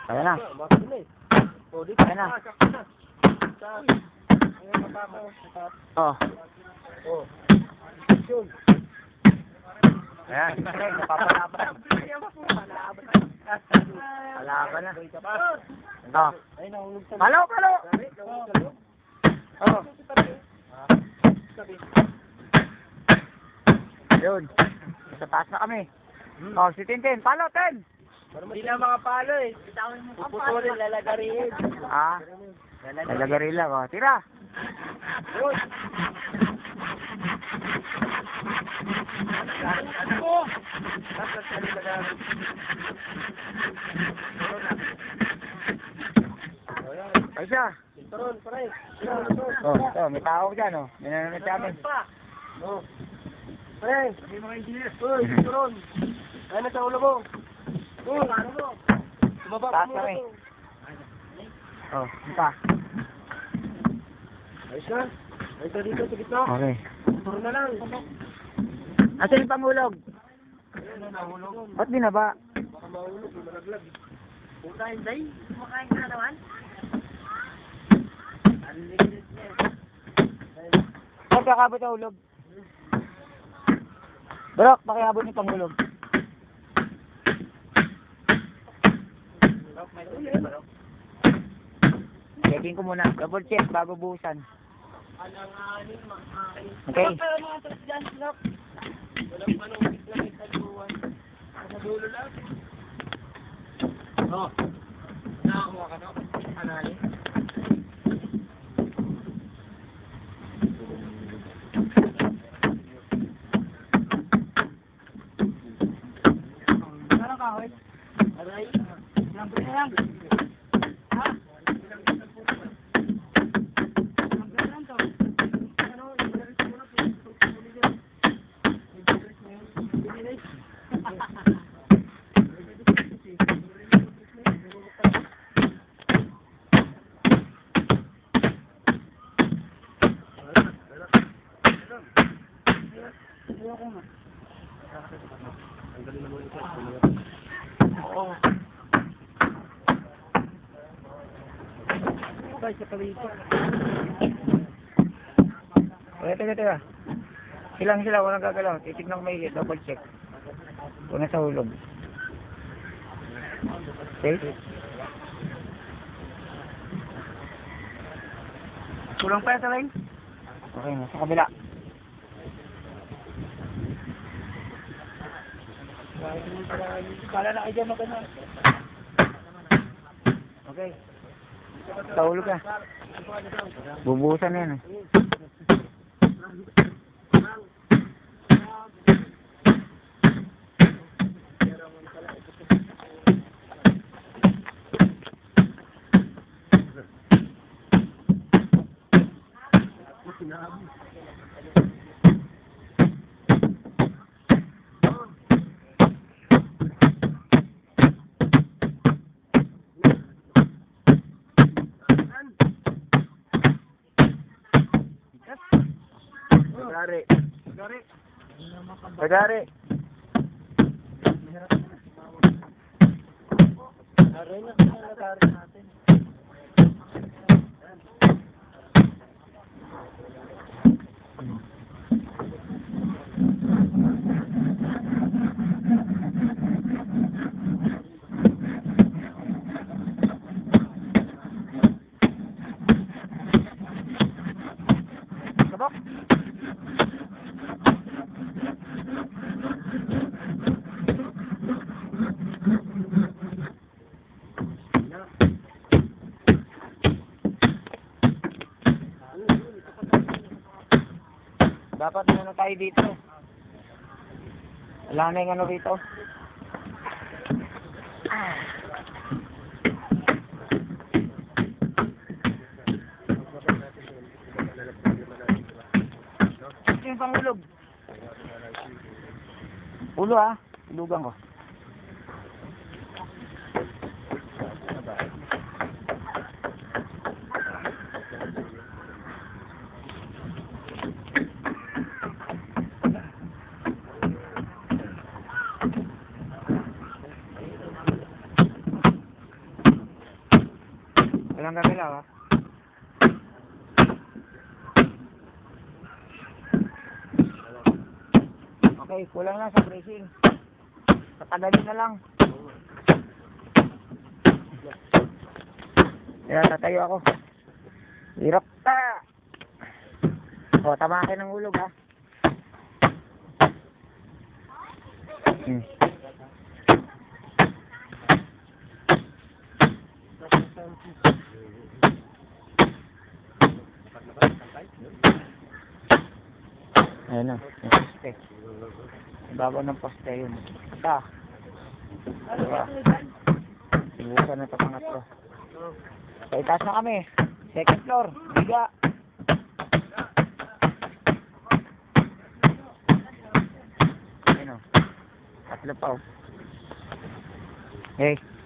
Kaya na. Kaya na. Oh. Ayan, napapalaban. Palaban na. Oh. Palo, palo. Oh. Yun. Sa taas na kami. Oh, si Tintin. Palo, Ten. Hindi na mga palo eh. Puputulin, lalagarin. Ah. Lalagarin lang. Oh, tira. Ay siya. Oh, ito, may tao dyan, oh. May nanonood sa amin. Oh. Pre, may mga engineer. Uy, turon. Ano sa ulo mo? Uy, ano mo? Tumaba Taas mo kami. ito. Oh, ito. Ayos na. Ayos na dito sa gitna. Okay. Turon na lang. Asan yung pangulog? Ayun na, nahulog. Ba't binaba? Baka mahulog, malaglag. Puta, hindi. Kumakain ka na naman? Ba't kakabot ang ulog? Brok, pakiabot yung pangulog. Checking ko muna. Double check bago buhusan. Okay. Walang panungkit lang yung taluan. Sa dulo lang. Oh. Nakakuha ka na. Anali. Ano ka, hoy? Aray. Lambre na lang. Ha? Lambre na lang to. Ano? Ibaris mo na. Teka. Silang sila, walang gagalaw. Titignan ko may double check. Kung nasa hulog. Okay? Kulang pa yan sa line? Okay, nasa kabila. Kala na kayo dyan magana. Okay. Sa hulog ka. Bubuhusan na yan. Tagari. Tagari. Aray na, nagari natin. Sabok. Dapat na tayo dito. Wala na yung ano rito. Ito yung pangulog. Ulo ha. Ulugan ko. Walang gagalaw, ha? Okay, kulang lang sa bracing. Patagalin na lang. Kaya tatayo ako. Hirap pa! O, tamakin ng ulog, ha? Ayun na, yung poste. Bago ng poste yun. Ito. Diba? Sibukan na ito pangatlo. So, itaas na kami. Second floor. Biga. Ayun o. Tatlo pa o. Okay.